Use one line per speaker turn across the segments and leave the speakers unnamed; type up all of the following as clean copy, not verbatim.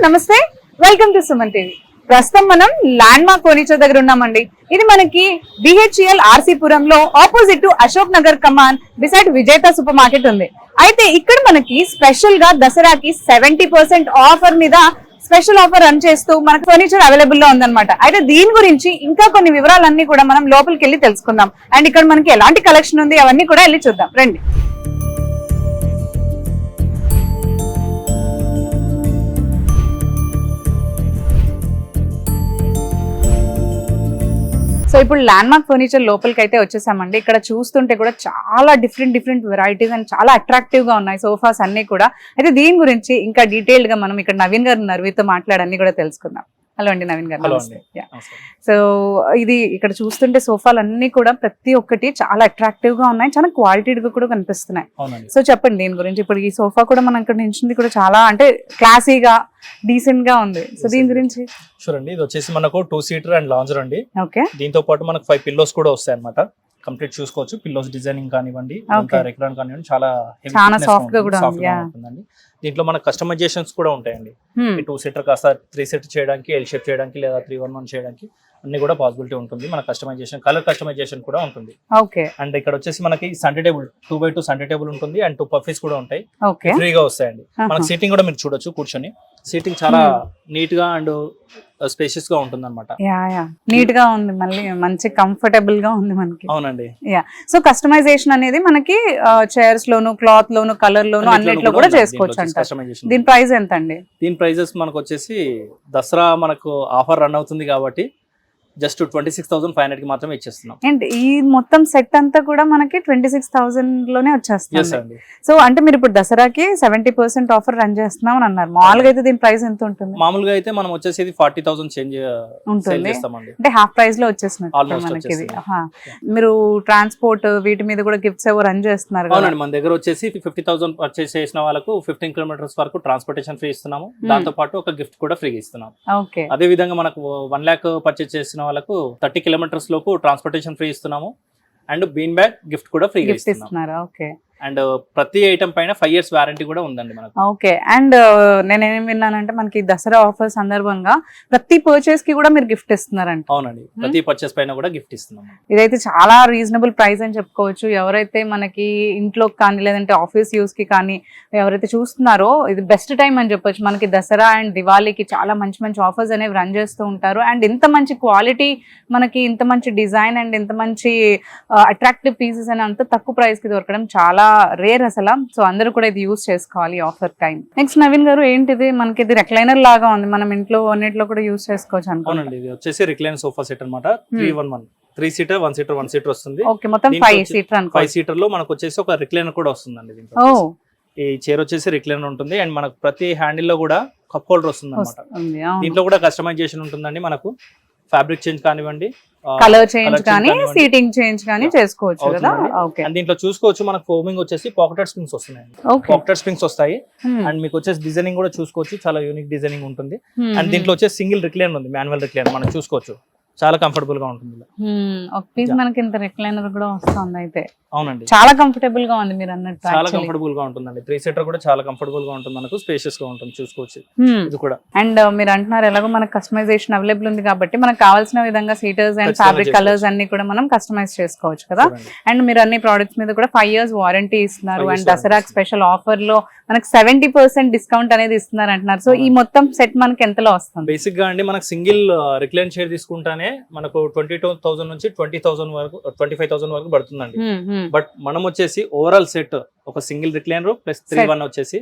నమస్తే, welcome to Suman TV. ప్రస్తుతం మనం ల్యాండ్ మార్క్ ఫర్నిచర్ దగ్గర ఉన్నామండి. ఇది మనకి BHEL ఆర్సీపురంలో ఆపోజిట్ టు అశోక్ నగర్ కమాన్ బిసైడ్ విజేత సూపర్ మార్కెట్ ఉంది. అయితే ఇక్కడ మనకి స్పెషల్ గా దసరాకి 70% ఆఫర్ మీద స్పెషల్ ఆఫర్ రన్ చేస్తూ మనకి ఫర్నిచర్ అవైలబుల్ లో ఉందన్నమాట. అయితే దీని గురించి ఇంకా కొన్ని వివరాలన్నీ కూడా మనం లోపలికి వెళ్ళి తెలుసుకుందాం. అండ్ ఇక్కడ మనకి ఎలాంటి కలెక్షన్ ఉంది అవన్నీ కూడా వెళ్ళి చూద్దాం రండి. సో ఇప్పుడు ల్యాండ్ మార్క్ ఫర్నిచర్ లోపలికి అయితే వచ్చేసామండి. ఇక్కడ చూస్తుంటే కూడా చాలా డిఫరెంట్ వెరైటీస్ అండ్ చాలా అట్రాక్టివ్ గా ఉన్నాయి సోఫాస్ అన్ని కూడా. అయితే దీని గురించి ఇంకా డీటెయిల్డ్ గా మనం ఇక్కడ నవీన్ గారు ఉన్నారు, వీరితో మాట్లాడన్నీ కూడా తెలుసుకుందాం. హలో అండి నవీన్ గారు. సో ఇది ఇక్కడ చూస్తుంటే సోఫాలు అన్ని కూడా ప్రతి ఒక్కటి చాలా అట్రాక్టివ్ గా ఉన్నాయి, చాలా క్వాలిటీగా కూడా కనిపిస్తున్నాయి. సో చెప్పండి దీని గురించి. ఇప్పుడు ఈ సోఫా కూడా మనం ఇక్కడ నుంచి కూడా చాలా అంటే క్లాసీగా డీసెంట్ గా ఉంది. సో దీని గురించి
చూడండి, ఇది వచ్చేసి మనకు 2 సీటర్ అండ్ లాంజర్ అండి.
ఓకే,
దీంతో పాటు మనకు 5 పిల్లోస్ కూడా వస్తాయి అనమాట. కంప్లీట్ చూసుకోవచ్చు. పిల్లోస్ డిజైనింగ్ కానివ్వండి, రెక్లాన్ కానివ్వండి, చాలా
సాఫ్ట్ గా కూడా
ఉంటుందండి. దీంట్లో మనకు కస్టమైజేషన్స్ కూడా ఉంటాయండి. 2 సీటర్ కాస్త 3 సీటర్ చేయడానికి, ఎల్ షేప్ చేయడానికి, లేదా 3-1-1 చేయడానికి అన్ని కూడా పాసిబిలిటీ ఉంటుంది. మన కస్టమైజేషన్, కలర్ కస్టమైజేషన్ కూడా ఉంటుంది.
ఓకే,
అండ్ ఇక్కడ వచ్చేసి మనకి Sunday table 2x2 Sunday table ఉంటుంది. అండ్ 2 పఫీస్ కూడా ఉంటాయి, ఫ్రీగా వస్తాయండి. మనకి సీటింగ్ కూడా మీరు చూడొచ్చు. కూర్చొని సీటింగ్ చాలా నీట్ గా అండ్ స్పేషియస్ గా ఉంటుంది అనమాట.
నీట్ గా ఉంది, మళ్ళీ మంచి కంఫర్టబుల్ గా ఉంది మనకి.
అవునండి.
సో కస్టమైజేషన్ అనేది మనకి చైర్స్ లోను, క్లాత్ లోను, కలర్ లోను అన్నిట్లో కూడా చేసుకోవచ్చు అంట. దీని ప్రైస్ ఎంత అండి?
దీని ప్రైజెస్ మనకు వచ్చేసి దసరా మనకు ఆఫర్ రన్ అవుతుంది కాబట్టి జస్ట్ 26,500 కి మాత్రమే ఇచ్చేస్తున్నాం.
అండ్ ఈ మొత్తం సెట్ అంతా కూడా మనకి 26,000 లోనే వచ్చేస్తుంది. సో అంటే మీరు ఇప్పుడు దసరాకి 70% ఆఫర్ రన్ చేస్తున్నాం అని అన్నారు. మామూలుగా అయితే దీని ప్రైస్ ఎంత ఉంటుంది?
మామూలుగా అయితే మనం వచ్చేసి 40,000 చేంజ్ ఉంటుంది,
అంటే హాఫ్ ప్రైస్ లో వచ్చేసినట్టు మనకి. మీరు ట్రాన్స్పోర్ట్ వీటి మీద కూడా గిఫ్ట్స్ ఏవో రన్ చేస్తున్నారు.
అవునండి, మన దగ్గర వచ్చేసి 50,000 పర్చేస్ చేసిన వాళ్ళకు 15 కిలోమీటర్స్ వరకు ట్రాన్స్పోర్టేషన్ ఫ్రీ ఇస్తున్నాము. దాంతో పాటు ఒక గిఫ్ట్ కూడా ఫ్రీ ఇస్తున్నాం. అదే విధంగా మనకు 1 lakh పర్చేస్ చేసిన వాళ్ళకు 30 కిలోమీటర్స్ లోపు ట్రాన్స్పోర్టేషన్ ఫ్రీ ఇస్తున్నాము. అండ్ బీన్ బ్యాగ్ గిఫ్ట్ కూడా ఫ్రీ ఇస్తున్నారు.
ఓకే,
అండ్ ప్రతి ఐటమ్ పైన 5 years వారంటీ కూడా ఉందండి మనకు.
ఓకే, అండ్ నేనేం విన్నానంటే మనకి దసరా ఆఫర్ సందర్భంగా ప్రతి పర్చేస్ కి కూడా మీరు గిఫ్ట్ ఇస్తున్నారంట.
అవునండి, ప్రతి పర్చేస్ పైన కూడా గిఫ్ట్ ఇస్తున్నాం.
ఇదైతే చాలా రీజనబుల్ ప్రైస్ అని చెప్పుకోవచ్చు. ఎవరైతే మనకి ఇంట్లో కానీ లేదంటే ఆఫీస్ యూస్ కి కానీ ఎవరైతే చూస్తున్నారో ఇది బెస్ట్ టైం అని చెప్పొచ్చు. మనకి దసరా అండ్ దివాళీకి చాలా మంచి ఆఫర్స్ అనేవి రన్ చేస్తూ ఉంటారు. అండ్ ఇంత మంచి క్వాలిటీ, మనకి ఇంత మంచి డిజైన్ అండ్ ఇంత మంచి అట్రాక్టివ్ పీసెస్ అని అంత తక్కువ ప్రైస్ కి దొరకడం చాలా రేర్ అసలు. సో అందరూ కూడా ఇది యూస్ చేసుకోవాలి ఆఫర్ టైం. నెక్స్ట్ నవీన్ గారు, ఏంటిది? మనకి ఇది రెక్లైనర్ లాగా ఉంది, మనం ఇంట్లో అన్నిట్లో కూడా యూస్ చేసుకోవచ్చు అనుకోండి.
ఇది వచ్చేసి రిక్లైనర్ సోఫా సెట్ అన్నమాట. 3-1-1 3 సీటర్ 1 సీటర్ 1 సీటర్ వస్తుంది.
ఓకే, మొత్తం 5 సీటర్ అనుకో.
5 సీటర్ లో మనకు వచ్చేసి ఒక రిక్లైనర్ కూడా వస్తుందండి. దీంట్లో ఈ చైర్ వచ్చేసి రిక్లైనర్ ఉంటుంది. అండ్ మనకు ప్రతి హ్యాండిల్ లో కూడా కప్ హోల్డర్ వస్తుంది అనమాట. దీంట్లో కూడా కస్టమైజేషన్ ఉంటుందండి. మనకు ఫ్యాబ్రిక్ చేంజ్ కానివ్వండి,
కలర్ చేంజ్ కానీ, సీటింగ్ చేంజ్ కానీ చేసుకోవచ్చు కదా. ఓకే,
అండ్ దీంట్లో చూసుకోవచ్చు మనకు ఫోమింగ్ వచ్చేసి పాకెటెడ్ స్ప్రింగ్స్ వస్తున్నాయి. పాకెటెడ్ స్ప్రింగ్స్ వస్తాయి. అండ్ మీకు వచ్చేసి డిజైనింగ్ కూడా చూసుకోవచ్చు, చాలా యూనిక్ డిజైనింగ్ ఉంటుంది. అండ్ దీంట్లో వచ్చేసి సింగిల్ రిక్లైనర్ ఉంది, మాన్యువల్ రిక్లైనర్. మనం చూసుకోవచ్చు, చాలా కంఫర్టబుల్ గా ఉంటుంది.
ఒక పీస్ మనకి ఇంత రిక్లైనర్ కూడా వస్తుంది. అయితే
అవునండి,
చాలా కంఫర్టబుల్ గా ఉంది. మీరు అన్నట్టు
చాలా కంఫర్టబుల్ గా ఉంటుందండి. 3 సీటర్ కూడా చాలా కంఫర్టబుల్ గా ఉంటుంది, మనకు స్పేషియస్ గా ఉంటుంది. చూసుకోవచ్చు ఇది కూడా.
అండ్ మీరు అంటున్నారు ఎలాగో మనకు కస్టమైజేషన్ అవైలబుల్ ఉంది కాబట్టి మనకు కావాల్సిన విధంగా సీటర్స్ అండ్ ఫ్యాబ్రిక్ కలర్స్ అన్ని కూడా మనం కస్టమైజ్ చేసుకోవచ్చు కదా. అండ్ మీరు అన్ని ప్రొడక్ట్స్ మీద కూడా 5 years వారంటీ ఇస్తున్నారు. అండ్ దసరా స్పెషల్ ఆఫర్ లో మనకు 70% డిస్కౌంట్ అనేది ఇస్తున్నారు అంటున్నారు. సో ఈ మొత్తం సెట్ మనకి ఎంతలో వస్తుంది?
బేసిక్ గా అండి మనకు సింగిల్ రిక్లైన్ చైర్ తీసుకుంటానే మనకు 22,000 నుంచి 20,000 వరకు 25,000 వరకు పడుతుందండి. బట్ మనం వచ్చేసి ఓవరాల్ సెట్ ఒక సింగిల్ రిక్లైనర్ ప్లస్ 3-1 వచ్చేసి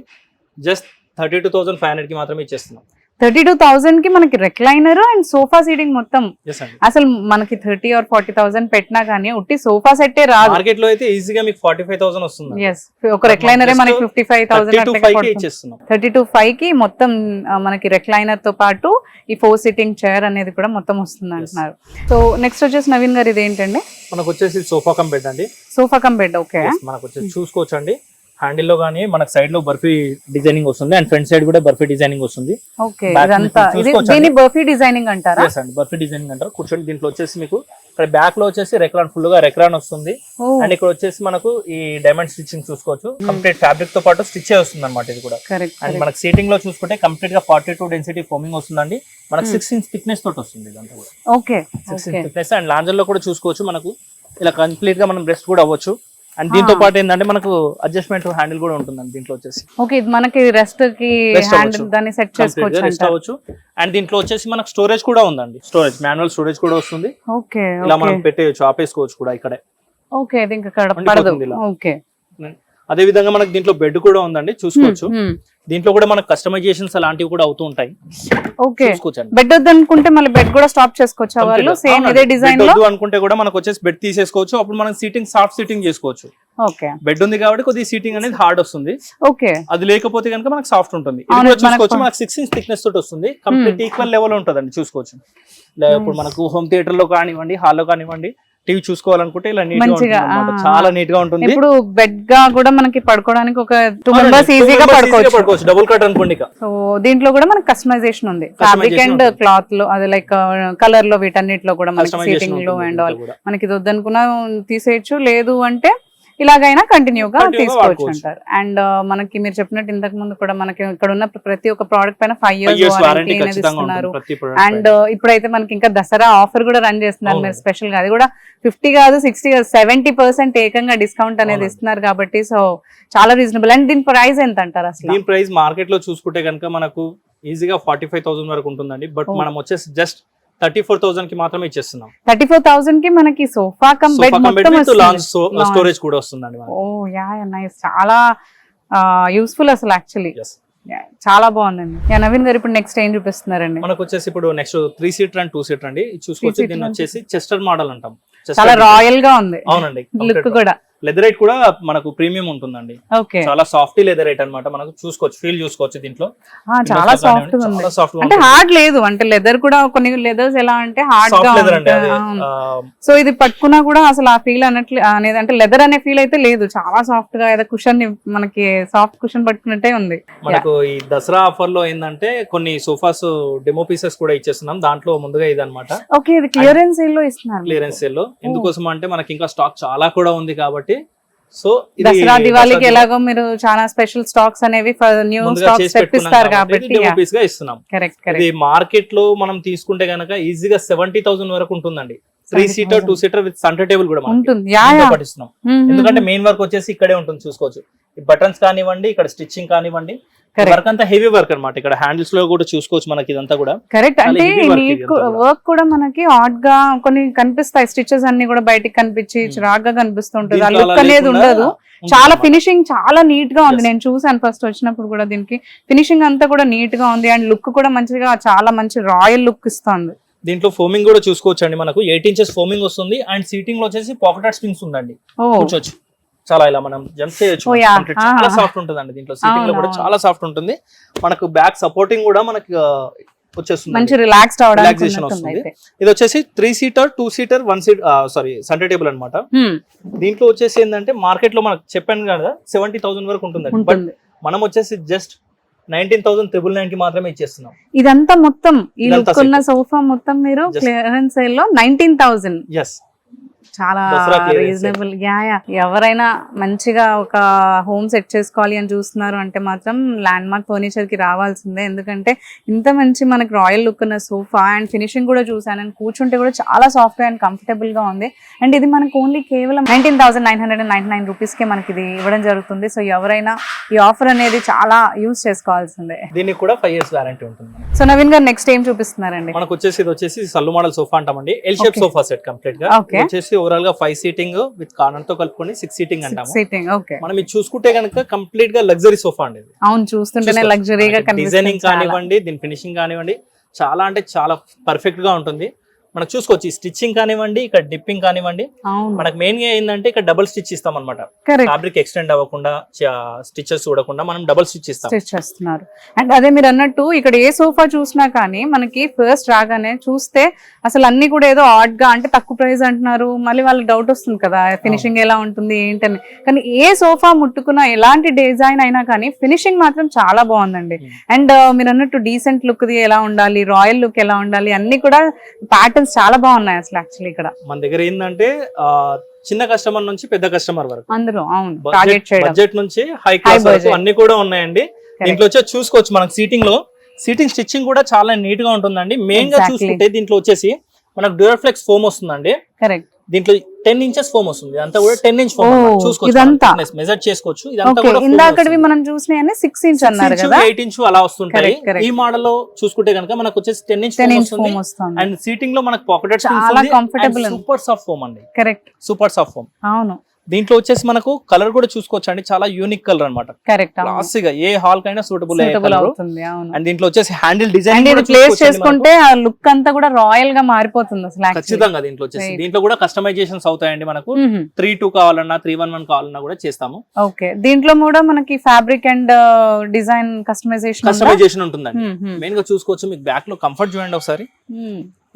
జస్ట్ 32,500 కి మాత్రమే ఇచ్చేస్తున్నాం.
32,000 కి మనకి రెక్లైనర్ అండ్ సోఫా సీటింగ్ మొత్తం. అసలు మనకి 30 or 40,000 పెట్టినా కానీ ఉట్టి సోఫా సెట్టే రాదు.
మార్కెట్ లో అయితే ఈజీగా మీకు 45,000 వస్తుంది.
ఒక రెక్లైనరే మనకి 55,000
ఇచ్చేస్తున్నాం.
32,500 కి మొత్తం మనకి రెక్లైనర్ తో పాటు ఈ 4 సిట్టింగ్ చైర్ అనేది కూడా మొత్తం వస్తుంది అంటున్నారు. సో నెక్స్ట్ వచ్చేసి నవీన్ గారు, ఇది ఏంటండి?
మనకు వచ్చేసి సోఫా కమ్ బెడ్ అండి.
Sofa cum bed. ఓకే,
మనకు వచ్చేసి చూసుకోవచ్చు అండి. హ్యాండిల్ లో గానీ మనకు సైడ్ లో బర్ఫీ డిజైనింగ్ వస్తుంది. అండ్ ఫ్రంట్ సైడ్ కూడా బర్ఫీ డిజైనింగ్ వస్తుంది.
ఓకే, ఇదంతా దీని బర్ఫీ డిజైనింగ్ అంటారా?
బర్ఫీ డిజైనింగ్ అంటారు. కూర్చోండి. దీంట్లో వచ్చేసి మీకు ఇక్కడ బ్యాక్ లో వచ్చేసి రెక్రాన్ ఫుల్ గా రెక్రాన్ వస్తుంది. అండ్ ఇక్కడ వచ్చేసి మనకు ఈ డైమండ్ స్టిచ్చింగ్ చూసుకోవచ్చు. కంప్లీట్ ఫ్యాబ్రిక్ తో పాటు స్టిచ్ వస్తుంది అనమాట ఇది కూడా. అండ్ మనకి సీటింగ్ లో చూసుకుంటే కంప్లీట్ గా 42 డెన్సిటీ ఫోమింగ్ వస్తుందండి. మనకు 6 ఇంచ్ థిక్నెస్ తోటి వస్తుంది ఇదంతా కూడా.
Okay
6 inch thickness. And lounger లో కూడా చూసుకోవచ్చు మనకు ఇలా కంప్లీట్ గా మనం రెస్ట్ కూడా అవ్వచ్చు. అండ్ దీంతో పాటు ఏంటంటే మనకు అడ్జస్ట్మెంట్ హ్యాండిల్ కూడా ఉంటుందండి దీంట్లో వచ్చేసి.
ఓకే ఇది మనకి రెస్ట్ కి హ్యాండిల్ దాన్ని సెట్ చేసుకోవచ్చు,
రెస్ట్ అవ్వచ్చు. అండ్ దీంట్లో వచ్చేసి మనకు స్టోరేజ్ కూడా ఉందండి. స్టోరేజ్ మాన్యువల్ స్టోరేజ్ కూడా వస్తుంది.
ఓకే
ఇలా మనం పెట్టేయచ్చు, ఆపేసుకోవచ్చు కూడా ఇక్కడే.
ఓకే ఇది ఇంకా పడదు. ఓకే
అదే విధంగా మనకి దీంట్లో బెడ్ కూడా ఉందండి, చూసుకోవచ్చు. దీంట్లో కూడా మనకు కస్టమైజేషన్స్ అలాంటివి కూడా అవుతూ ఉంటాయి.
ఓకే బెడ్ వద్దు అనుకుంటే మళ్ళీ బెడ్ కూడా స్టాప్ చేసుకోవచ్చు వాళ్ళు, సేమ్ ఇదే డిజైన్ లో.
అనుకుంటే కూడా మనకు వచ్చేసి బెడ్ తీసేసుకోవచ్చు. అప్పుడు మనం సీటింగ్ సాఫ్ట్ సీటింగ్ చేసుకోవచ్చు.
ఓకే
బెడ్ ఉంది కాబట్టి కొద్దిగా సీటింగ్ అనేది హార్డ్ వస్తుంది.
ఓకే
అది లేకపోతే కనుక మనకు సాఫ్ట్ ఉంటుంది. ఇది కూడా చూసుకోవచ్చు మనకు 6 ఇంచ్ థిక్నెస్ తోటి వస్తుంది. కంప్లీట్ ఈక్వల్ లెవెల్ ఉంటుందండి, చూసుకోవచ్చు. ఇప్పుడు మనకు హోమ్ థియేటర్ లో కానివ్వండి, హాల్లో కానివ్వండి, టీవీ చూసుకోవాలనుకుంటే ఇలా నీట్ గా చాలా నీట్ గా ఉంటుంది.
ఇప్పుడు బెడ్ గా కూడా మనకి పడుకోవడానికి ఒక 2 మెంబర్స్ ఈజీగా పడుకోవచ్చు.
డబుల్ కట్ అనుకోండి.
సో దీంట్లో కూడా మనకి కస్టమైజేషన్ ఉంది, ఫ్యాబ్రిక్ అండ్ క్లాత్ లో, అది లైక్ కలర్ లో వీటన్నిటిలో కూడా మనకి సీటింగ్ లో అండ్ ఆల్. మనకి ఇది వద్దనుకున్నా తీసేయచ్చు, లేదు అంటే ఇలాగైనా కంటిన్యూగా తీసుకోవచ్చు అంటారు. అండ్ మనకి మీరు చెప్పినట్టు ఇంతకు ముందు కూడా మనకి ఇక్కడ ఉన్న ప్రతి ఒక్క ప్రోడక్ట్ పైన 5 years వారంటీ అనేది ఇస్తున్నారు. అండ్ ఇప్పుడైతే మనకి ఇంకా దసరా ఆఫర్ కూడా రన్ చేస్తున్నారు మీరు స్పెషల్ గా. అది కూడా 50 కాదు 60 కాదు 70% ఏకంగా డిస్కౌంట్ అనేది ఇస్తున్నారు కాబట్టి సో చాలా రీజనబుల్. అండ్ దీని ప్రైస్ ఎంత అంటారు అసలు?
దీని ప్రైస్ మార్కెట్ లో చూసుకుంటే కనుక మనకు ఈజీగా 45,000 వరకు ఉంటుందండి. బట్ మనం వచ్చేసి జస్ట్ 34,000 కి మాత్రమే ఇచ్చేస్తున్నాం.
34,000 కి మనకి సోఫా కమ్ బెడ్ మొత్తం
స్టోరేజ్ కూడా వస్తుందండి.
ఓ యా నైస్, చాలా యూస్ఫుల్ అసలు యాక్చువల్లీ. చాలా బాగుందండి. నవీన్ గారు ఇప్పుడు నెక్స్ట్ ఏం చూపిస్తున్నారండి?
మనకు వచ్చేసి ఇప్పుడు నెక్స్ట్ 3 సీటర్ అండ్ 2 సీటర్ అండి. చూసుకోవచ్చు, దీన్ని వచ్చేసి చెస్టర్ మోడల్ అంటాం.
చాలా రాయల్ గా ఉంది.
అవునండి,
లుక్ కూడా.
లెదరైట్ కూడా మనకు ప్రీమియం ఉంటుందండి. చాలా సాఫ్ట్ లెదరైట్ అన్నమాట. మనకు చూసుకోవచ్చు, ఫీల్ చూసుకోవచ్చు దీంట్లో.
చాలా సాఫ్ట్ ఉంది, అంటే హార్డ్ లేదు. అంటే లెదర్ కూడా కొన్ని లెదర్స్ ఎలా అంటే హార్డ్ గా ఉంటుంది. సో ఇది పట్టుకున్నా కూడా అసలు ఆ ఫీల్ అన్నట్లు అనేది, అంటే లెదర్ అనే ఫీల్ అయితే లేదు. చాలా సాఫ్ట్ గా ఏదో కుషన్, మనకి సాఫ్ట్ కుషన్ పట్టుకున్నట్టే ఉంది.
మనకు ఈ దసరా ఆఫర్ లో ఏంటంటే కొన్ని సోఫాస్ డెమో పీసెస్ కూడా ఇచ్చేస్తున్నాం. దాంట్లో ముందుగా ఇది అనమాట.
ఓకే ఇది క్లియరెన్స్ సేల్ లో ఇస్తున్నారు.
క్లియరెన్స్ సేల్ లో ఎందుకోసం అంటే మనకి ఇంకా స్టాక్ చాలా కూడా ఉంది కాబట్టి. సో
దసరా దివాళీకి ఎలాగో మీరు చాలా స్పెషల్ స్టాక్స్ అనేవి న్యూ స్టాక్స్ తెప్పిస్తారు కాబట్టి
ఇస్తున్నాం. ఇది మార్కెట్ లో మనం తీసుకుంటే గనక ఈజీగా 70,000 వరకు ఉంటుందండి. 3 seater 2 seater with centre table కూడా పట్టిస్తున్నాం. ఎందుకంటే మెయిన్ వర్క్ వచ్చేసి ఇక్కడే ఉంటుంది, చూసుకోవచ్చు. ఈ బటన్స్ కానివ్వండి, ఇక్కడ స్టిచ్చింగ్ కానివ్వండి, వర్క్ అంతా హెవీ వర్క్ అన్నమాట. ఇక్కడ హ్యాండిల్స్ లో కూడా చూసుకోవచ్చు మనకి ఇదంతా కూడా
కరెక్ట్. అంటే వర్క్ కూడా మనకి హాట్ గా కొన్ని కనిపిస్తాయి, స్టిచెస్ అన్ని కూడా బయటికి కనిపించి చిరాగ్గా కనిపిస్తుంటది. ఆ లుక్ అనేది ఉండదు. చాలా ఫినిషింగ్ చాలా నీట్ గా ఉంది. నేను చూసాను ఫస్ట్ వచ్చినప్పుడు కూడా, దీనికి ఫినిషింగ్ అంతా కూడా నీట్ గా ఉంది. అండ్ లుక్ కూడా మంచిగా, చాలా మంచి రాయల్ లుక్ ఇస్తుంది.
దీంట్లో ఫోమింగ్ కూడా చూసుకోవచ్చు అండి. మనకు 8 ఇంచెస్ ఫోమింగ్ వస్తుంది. అండ్ సీటింగ్ లో వచ్చేసి పాకెట్ స్ప్రింగ్స్ ఉందండి, కూర్చోవచ్చు. చాలా ఇలా మనం జంప్ చేయొచ్చు. చాలా సాఫ్ట్ ఉంటుందండి దీంట్లో. సీటింగ్ లో కూడా చాలా సాఫ్ట్ ఉంటుంది. మనకు బ్యాక్ సపోర్టింగ్ కూడా మనకి వచ్చేస్తుంది,
మంచి రిలాక్సేషన్
వస్తుంది. ఇది వచ్చేసి 3 seater 2 seater 1 seat centre table అనమాట. దీంట్లో వచ్చేసి ఏంటంటే మార్కెట్ లో మనకు చెప్పాను కదా 70,000 వరకు ఉంటుందండి. బట్ మనం వచ్చేసి జస్ట్ 19,999 కి మాత్రమే ఇచ్చేస్తున్నాం.
ఇదంతా మొత్తం ఈ లుక్ ఉన్న సోఫా మొత్తం మీరు క్లియరెన్స్ సేల్ లో 19,000. చాలా రీజనబుల్. ఎవరైనా మంచిగా ఒక హోమ్ సెట్ చేసుకోవాలి అని చూస్తున్నారు అంటే మాత్రం ల్యాండ్ మార్క్ ఫర్నిచర్ కి రావాల్సిందే. ఎందుకంటే ఇంత మంచి మనకి రాయల్ లుక్ ఉన్న సోఫా అండ్ ఫినిషింగ్ కూడా చూసాను. అండ్ కూర్చుంటే కూడా చాలా సాఫ్ట్ అండ్ కంఫర్టబుల్ గా ఉంది. అండ్ ఇది మనకు ఓన్లీ కేవలం 19,999 రూపీస్ కే మనకి ఇది ఇవ్వడం జరుగుతుంది. సో ఎవరైనా ఈ ఆఫర్ అనేది చాలా యూజ్ చేసుకోవాల్సిందే.
దీనికి కూడా 5 years వారంటీ ఉంటుంది.
సో నవీన్ గారు నెక్స్ట్ ఏం చూపిస్తున్నారండి?
మనకు వచ్చేసి ఇది వచ్చేసి సల్లు మోడల్ సోఫా అంటామండి. L shape sofa set complete గా. వచ్చేసి ఓవరాల్ గా 5 సీటింగ్ విత్ కార్నర్ తో కలుపుకొని 6 సీటింగ్ అంటాము. మనం ఇది చూసుకుంటే కనుక కంప్లీట్ గా లగ్జరీ సోఫా అండి.
అవును, చూస్తుంటేనే లగ్జరీగా కనిపిస్తుంది.
డిజైనింగ్ కానివ్వండి, దీని ఫినిషింగ్ కానివ్వండి, చాలా అంటే చాలా పర్ఫెక్ట్ గా ఉంటుంది. మనకు చూసుకోవచ్చు స్టిచ్చింగ్ కానివ్వండి, ఇక్కడ డిప్పింగ్ కానివ్వండి. మనకు మెయిన్ గా ఏంటంటే ఇక్కడ డబుల్ స్టిచ్ ఇస్తాం అనమాట. ఫ్యాబ్రిక్ ఎక్స్టెండ్ అవ్వకుండా, స్టిచెస్ చూడకుండా మనం డబుల్ స్టిచ్
చేస్తున్నారు. అండ్ అదే మీరు అన్నట్టు ఇక్కడ ఏ సోఫా చూసినా కానీ మనకి ఫస్ట్ రాగానే చూస్తే అసలు అన్ని కూడా ఏదో ఆడ్ గా, అంటే తక్కువ ప్రైస్ అంటున్నారు, మళ్ళీ వాళ్ళకి డౌట్ వస్తుంది కదా ఫినిషింగ్ ఎలా ఉంటుంది ఏంటని. కానీ ఏ సోఫా ముట్టుకున్నా, ఎలాంటి డిజైన్ అయినా కానీ ఫినిషింగ్ మాత్రం చాలా బాగుందండి. అండ్ మీరు అన్నట్టు డీసెంట్ లుక్ ది ఎలా ఉండాలి, రాయల్ లుక్ ఎలా ఉండాలి, అన్ని కూడా ప్యాటర్న్ కర్టన్స్ చాలా బాగున్నాయి అసలు యాక్చువల్లీ ఇక్కడ
మన దగ్గర ఏంటంటే చిన్న కస్టమర్ నుంచి పెద్ద కస్టమర్ వరకు
అందరూ అవును టార్గెట్ చేయడం
బడ్జెట్ నుంచి హై క్లాస్ వరకు అన్ని కూడా ఉన్నాయండి. దీంట్లో వచ్చేసి చూసుకోవచ్చు మనకు సీటింగ్ స్టిచ్చింగ్ కూడా చాలా నీట్ గా ఉంటుందండి. మెయిన్ గా చూసుకుంటే దీంట్లో వచ్చేసి మనకు డ్యూరఫ్లెక్స్ ఫోమ్ వస్తుందండి.
కరెక్ట్.
దీంట్లో 10 ఇంచెస్ ఫోమ్ వస్తుంది. అంతా కూడా 10 ఇంచ్ ఫోమ్ చూసుకోవచ్చు,
ఇదంతా
మెజర్ చేసుకోవచ్చు. ఇదంతా కూడా
ఇందాకటివి మనం చూసినాయన్ని 6 ఇంచ్ అన్నారు కదా,
8 ఇంచ్ అలా వస్తుంటాయి. ఈ మోడల్ లో చూసుకుంటే కనుక మనకు వచ్చేసి 10 ఇంచ్ ఫోమ్ వస్తుంది. అండ్ సీటింగ్ లో మనకు పాకెట్
చాలా కంఫర్టబుల్,
సూపర్ సాఫ్ట్ ఫోమ్ అండి.
Correct,
super soft foam.
అవును.
దీంట్లో వచ్చేసి మనకు కలర్ కూడా చూసుకోవచ్చు అండి, చాలా యూనిక్ కలర్ అన్నమాట.
కరెక్ట్,
క్లాసిక్ ఏ హాల్ కైనా సూటబుల్
అవుతుంది. అవును.
అండ్ దీంట్లో వచ్చేసి హ్యాండిల్ డిజైన్
ప్లేస్ చేసుకుంటే ఆ లుక్ అంతా కూడా రాయల్ గా మారిపోతుంది అసలు.
ఖచ్చితంగా దీంట్లో వచ్చేసి దీంట్లో కూడా కస్టమైజేషన్స్ అవుతాయండి. మనకు 3-2 కావాలన్నా 3-1-1 కావాలన్నా కూడా చేస్తాము.
ఓకే. దీంట్లో కూడా మనకి ఫ్యాబ్రిక్ అండ్ డిజైన్ కస్టమైజేషన్
ఉంటుందండి. మెయిన్ గా చూసుకోవచ్చు. మీకు బ్యాక్ లో కంఫర్ట్ చూడండి ఒకసారి.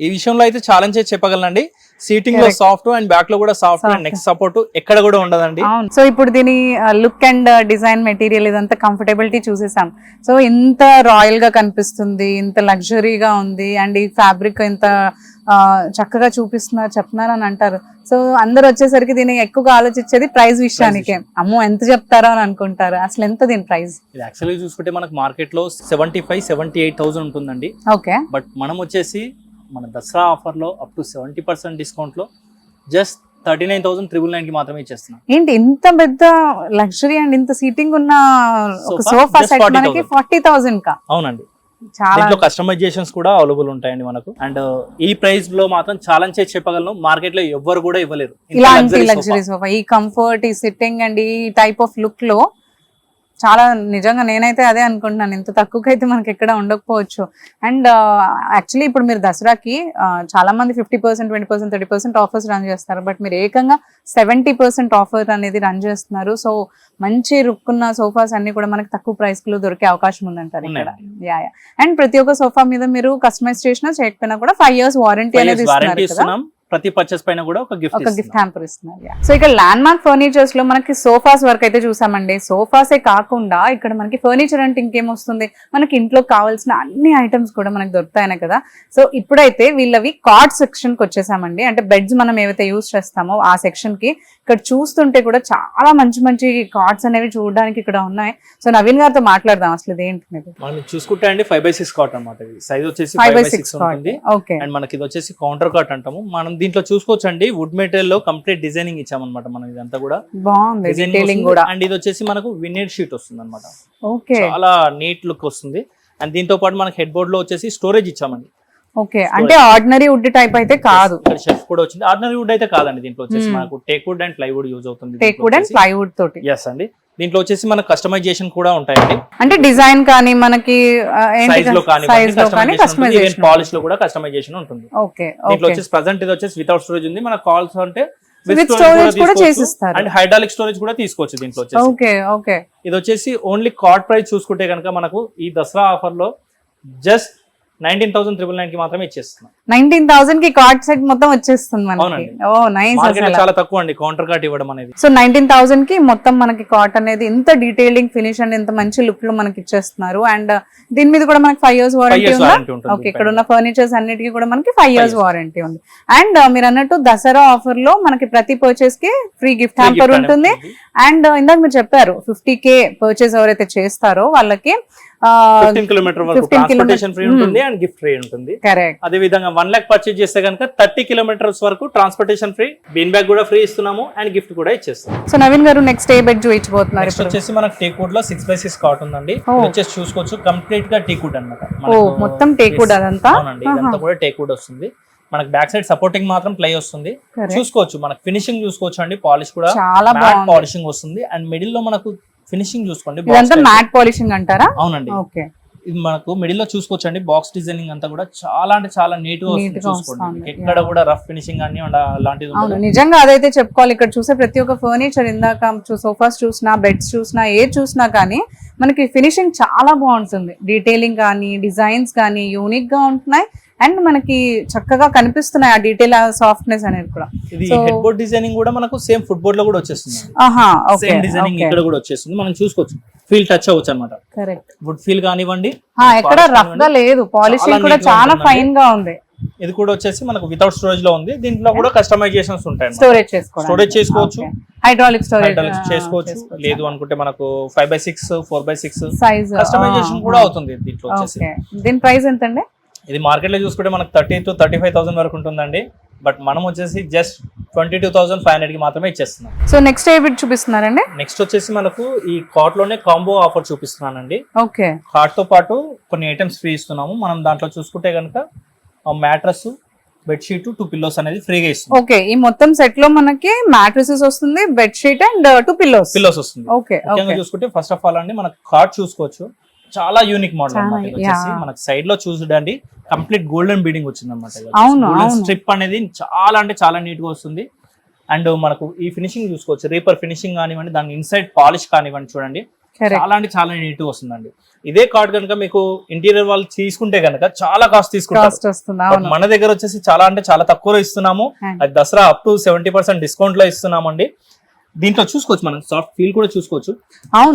ఈ విషయంలో అయితే ఛాలెంజ్ చేసి చెప్పగలనండి. సీటింగ్ లో సాఫ్ట్ అండ్ బ్యాక్ లో కూడా సాఫ్ట్ అండ్ నెక్ సపోర్ట్ ఎక్కడ కూడా ఉండదండి.
సో ఇప్పుడు దీని లుక్ అండ్ డిజైన్ మెటీరియల్ ఇదంతా కంఫర్టబిలిటీ చూసేసాం. సో ఇంత రాయల్ గా కనిపిస్తుంది, ఇంత లగ్జరీగా ఉంది, అండ్ ఈ ఫ్యాబ్రిక్ ఇంత చక్కగా చెప్తున్నారు అని అంటారు. సో అందరు వచ్చేసరికి దీన్ని ఎక్కువగా ఆలోచించేది ప్రైస్ విషయానికే. అమ్మో ఎంత చెప్తారో అని అనుకుంటారు. అసలు ఎంత దీని ప్రైస్?
ఇది యాక్చువల్లీ చూసుకుంటే మనకు మార్కెట్ లో 75-78,000 ఉంటుందండి.
ఓకే.
బట్ మనం వచ్చేసి మన దసరా ఆఫర్ లో అప్ టు 70% డిస్కౌంట్ లో జస్ట్ 39,999 కి మాత్రమే ఇచ్చేస్తున్నాం.
ఏంటి ఇంత పెద్ద లగ్జరీ అండ్ ఇంత సీటింగ్ ఉన్న ఒక సోఫా సెట్ మనకి 40,000 కా?
అవునండి. చాలా కస్టమైజేషన్స్ కూడా అవైలబుల్ ఉంటాయండి మనకు. అండ్ ఈ ప్రైస్ లో మాత్రం ఛాలెంజ్ చేసి చెప్పగలను, మార్కెట్ లో ఎవ్వరు కూడా ఇవ్వలేరు
ఇలాంటి లగ్జరీ సోఫా. ఈ కంఫర్ట్, ఈ సిట్టింగ్ అండ్ ఈ టైప్ ఆఫ్ లుక్ లో చాలా నిజంగా నేనైతే అదే అనుకుంటున్నాను. ఇంత తక్కువకైతే మనకి ఎక్కడ ఉండకపోవచ్చు. అండ్ యాక్చువల్లీ ఇప్పుడు మీరు దసరాకి చాలా మంది 50%, 20%, 30% ఆఫర్స్ రన్ చేస్తారు. బట్ మీరు ఏకంగా 70% ఆఫర్ అనేది రన్ చేస్తున్నారు. సో మంచి రుక్కున్న సోఫాస్ అన్ని కూడా మనకి తక్కువ ప్రైస్ లో దొరికే అవకాశం ఉందంటారు ఇక్కడ. అండ్ ప్రతి ఒక్క సోఫా మీద మీరు కస్టమైజ్ చేసినా చేయకపోయినా కూడా 5 years వారంటీ అనేది ఇస్తున్నారు కదా.
ప్రతి పర్చేస్ పైన కూడా ఒక గిఫ్ట్ హ్యాంపర్
ఇస్తున్నారు. సో ఇక్కడ ల్యాండ్ మార్క్ ఫర్నిచర్స్ లో మనకి సోఫాస్ వరకు అయితే చూసామండి. సోఫాసే కాకుండా ఇక్కడ మనకి ఫర్నిచర్ అంటే ఇంకేం వస్తుంది, మనకి ఇంట్లో కావాల్సిన అన్ని ఐటమ్స్ కూడా మనకి దొరుకుతాయనే కదా. సో ఇప్పుడైతే వీళ్ళవి కార్డ్ సెక్షన్ కి వచ్చేసామండి. అంటే బెడ్స్ మనం ఏవైతే యూజ్ చేస్తామో ఆ సెక్షన్ కి ఇక్కడ చూస్తుంటే కూడా చాలా మంచి మంచి కార్డ్స్ అనేవి చూడడానికి ఇక్కడ ఉన్నాయి. సో నవీన్ గారితో మాట్లాడదాం అసలు ఇదేంటి.
మనం చూసుకుంటే అండి 5x6 కార్డ్ అన్నమాట. సైజ్ వచ్చేసి 5x6 ఉంటుంది. అండ్ మనకి ఇది వచ్చేసి కౌంటర్ కార్డ్ అంటాము. మనం దీంట్లో చూసుకోవచ్చు అండి, వుడ్ మెటీరియల్ లో కంప్లీట్ డిజైనింగ్ ఇచ్చామన్నమాట. మనం ఇదంతా కూడా
బాగుంది.
అండ్ ఇది వచ్చేసి మనకు వినైల్ షీట్ వస్తుంది అనమాట. చాలా నీట్ లుక్ వస్తుంది. అండ్ దీంతో పాటు మనకి హెడ్ బోర్డ్ లో వచ్చేసి స్టోరేజ్ ఇచ్చామండి.
ఓకే, అంటే ఆర్డినరీ వుడ్ టైప్ అయితే కాదు.
షెల్ఫ్ కూడా వచ్చింది. ఆర్డినరీ వుడ్ అయితే కాదండి. దీంట్లో వచ్చేసి మనకు teak wood and plywood use అవుతుంది.
టేక్ వుడ్ అండ్ ప్లైవుడ్ తోటి.
yes అండి. దీంట్లో వచ్చేసి మనకు కస్టమైజేషన్ కూడా ఉంటాయండి.
అంటే డిజైన్ కానీ మనకి
సైజ్ లో కానీ కస్టమైజేషన్, పాలిష్ లో కూడా కస్టమైజేషన్ ఉంటుంది.
ఓకే.
దీంట్లో వచ్చేసి ప్రెజెంట్ ఇది వచ్చేసి వితౌట్ స్టోరేజ్ ఉంది. మనకు కాల్స్ అంటే
విత్ స్టోరేజ్ కూడా చేసిస్తారు.
అండ్ హైడ్రాలిక్ స్టోరేజ్ కూడా తీసుకోవచ్చు దీంట్లో వచ్చేసి.
Okay okay.
ఇది వచ్చేసి ఓన్లీ కార్డ్ ప్రైస్ చూసుకుంటే కనుక మనకు ఈ దసరా ఆఫర్ లో జస్ట్ 19,999 కి మాత్రమే ఇచ్చేస్తున్నాం.
19,000 కి కార్డ్ సెట్ మొత్తం వచ్చేస్తుంది మనకి. ఓ నైస్.
మార్కెట్ చాలా తక్కువ అండి కౌంటర్ కార్డ్ ఇవ్వడం అనేది.
సో 19,000 కి మొత్తం మనకి కార్డ్ అనేది ఇంత డీటెయిలింగ్ ఫినిష్ అండ్ ఇంత మంచి లుక్ లో మనకి ఇచ్చేస్తున్నారు. అండ్ దీని మీద కూడా మనకి 5 years వారంటీ ఉంది. ఓకే, ఇక్కడ ఉన్న ఫర్నిచర్స్ అన్నిటికీ కూడా మనకి 5 years వారంటీ ఉంది. అండ్ మీరు అన్నట్టు దసరా ఆఫర్ లో మనకి ప్రతి పర్చేస్ కి ఫ్రీ గిఫ్ట్ హ్యాంపర్ ఉంటుంది. అండ్ ఇందాక మీరు చెప్పారు 50K పర్చేస్ ఎవరైతే చేస్తారో వాళ్ళకి
15 కిలోమీటర్ వరకు ట్రాన్స్పోర్టేషన్ ఫ్రీ ఉంటుంది అండ్ గిఫ్ట్ ఫ్రీ ఉంటుంది.
కరెక్ట్.
అదే విధంగా 1 lakh పర్చేజ్ చేస్తే కనుక 30 kilometers వరకు ట్రాన్స్పోర్టేషన్ ఫ్రీ, బీన్ బ్యాగ్ కూడా ఫ్రీ ఇస్తున్నాము అండ్ గిఫ్ట్ కూడా ఇచ్చేస్తాం.
సో నవీన్ గారు నెక్స్ట్ ఏ బెడ్ చూపించబోతున్నారు?
నెక్స్ట్ వచ్చేసి మనకి టేక్ వుడ్ లో 6x6 కాట్ ఉందండి. వచ్చేసి చూసుకోవచ్చు కంప్లీట్ గా టేక్ వుడ్ అన్నమాట.
మొత్తం టేక్ వుడ్ అదంతా.
అవునండి, ఇదంతా కూడా టేక్ వుడ్ వస్తుంది. మనకి బ్యాక్ సైడ్ సపోర్టింగ్ మాత్రం ప్లై వస్తుంది. చూసుకోవచ్చు మనకి ఫినిషింగ్ చూసుకోవచ్చు అండి. పాలిష్ కూడా
చాలా బాగుంది,
పాలిషింగ్ వస్తుంది. అండ్ మిడిల్ లో మనకు ఫినిషింగ్ చూసుకోండి.
ఇదంతా మ్యాట్ పాలిషింగ్ అంటారా?
అవునండి.
ఓకే.
ఇది మనకు మిడిల్ లో చూసుకోవచ్చు అండి. బాక్స్ డిజైనింగ్ అంతా కూడా చాలా అంటే చాలా నీట్ గా చూసుకోండి. ఎక్కడ కూడా రఫ్ ఫినిషింగ్ అని అలాంటిది.
అవును, నిజంగా అదైతే చెప్పుకోవాలి. ఇక్కడ చూసే ప్రతి ఒక్క ఫర్నిచర్, ఇందాక సోఫాస్ చూసినా, బెడ్స్ చూసినా, ఏ చూసినా కానీ మనకి ఫినిషింగ్ చాలా బాగుంటుంది. డీటెయిలింగ్ కానీ, డిజైన్స్ కానీ యూనిక్ గా ఉంటున్నాయి. అండ్ మనకి చక్కగా కనిపిస్తున్నాయి ఆ డీటెయిల్, సాఫ్ట్నెస్ అనేది కూడా.
ఇది హెడ్ బోర్డ్ డిజైనింగ్ కూడా మనకు సేమ్ ఫుట్ బోర్డ్ లో కూడా వచ్చేస్తుంది. సేమ్ డిజైనింగ్ ఇక్కడ కూడా వచ్చేస్తుంది. మనం చూసుకోవచ్చు, ఫీల్ టచ్ అవ్వచ్చు అన్నమాట. కరెక్ట్. వుడ్ ఫీల్ కానివ్వండి,
ఎక్కడ రఫ్ గా లేదు. పాలిషింగ్ కూడా చాలా ఫైన్ గా ఉంది.
ఇది కూడా వచ్చేసి మనకు వితౌట్ స్టోరేజ్ లో ఉంది. దీంట్లో కూడా కస్టమైజేషన్స్ ఉంటాయి.
స్టోరేజ్ చేసుకోవచ్చు,
హైడ్రాలిక్ చేసుకోవచ్చు. లేదు అనుకుంటే మనకు 5x6 4x6
సైజ్
కస్టమైజేషన్ కూడా అవుతుంది దీంట్లో వచ్చేసి.
దీని ప్రైస్ ఎంత అండి?
ఇది మార్కెట్ లో చూసుకుంటే మనకు 30 to 35,000 వరకు ఉంటుందండి. బట్ మనం వచ్చేసి జస్ట్ 22,500 కి మాత్రమే ఇచ్చేస్తున్నాం.
సో నెక్స్ట్ ఏ బిట్ చూపిస్తున్నారండి?
నెక్స్ట్ వచ్చేసి మనకు ఈ కార్ట్ లోనే కాంబో ఆఫర్ చూపిస్తున్నానండి.
ఓకే,
కార్ట్ తో పాటు కొన్ని ఐటమ్స్ ఫ్రీ ఇస్తున్నాము. మనం దాంట్లో చూసుకుంటే కనుక మ్యాట్రస్, బెడ్షీట్, 2 పిల్లోస్ అనేది ఫ్రీగా ఇస్తుంది.
ఓకే, ఈ మొత్తం సెట్ లో మనకి మ్యాట్రెసెస్ వస్తుంది, బెడ్షీట్ అండ్ 2 పిల్లోస్
వస్తుంది.
ఓకే,
ముఖ్యంగా చూసుకుంటే ఫస్ట్ ఆఫ్ ఆల్ అండి మనకు కార్ట్ చూసుకోవచ్చు. చాలా యూనిక్ మోడల్ అన్నమాట. ఇది వచ్చేసి మనకు సైడ్ లో చూడండి కంప్లీట్ గోల్డెన్ బీడింగ్ వచ్చింది అన్నమాట. స్ట్రిప్ అనేది చాలా అంటే చాలా నీట్ గా వస్తుంది. అండ్ మనకు ఈ ఫినిషింగ్ చూసుకోవచ్చు, రీపర్ ఫినిషింగ్ కానివ్వండి, దాని ఇన్సైడ్ పాలిష్ కానివ్వండి, చూడండి చాలా అంటే చాలా నీట్ గా వస్తుందండి. ఇదే కార్డ్ కనుక మీకు ఇంటీరియర్ వాళ్ళు తీసుకుంటే కనుక చాలా కాస్ట్ తీసుకుంటారు. మన దగ్గర వచ్చేసి చాలా అంటే చాలా తక్కువలో ఇస్తున్నాము. అది దసరా అప్ టు 70% డిస్కౌంట్ లో ఇస్తున్నాము అండి. దీంట్లో చూసుకోవచ్చు, మనం సాఫ్ట్ ఫీల్ కూడా చూసుకోవచ్చు.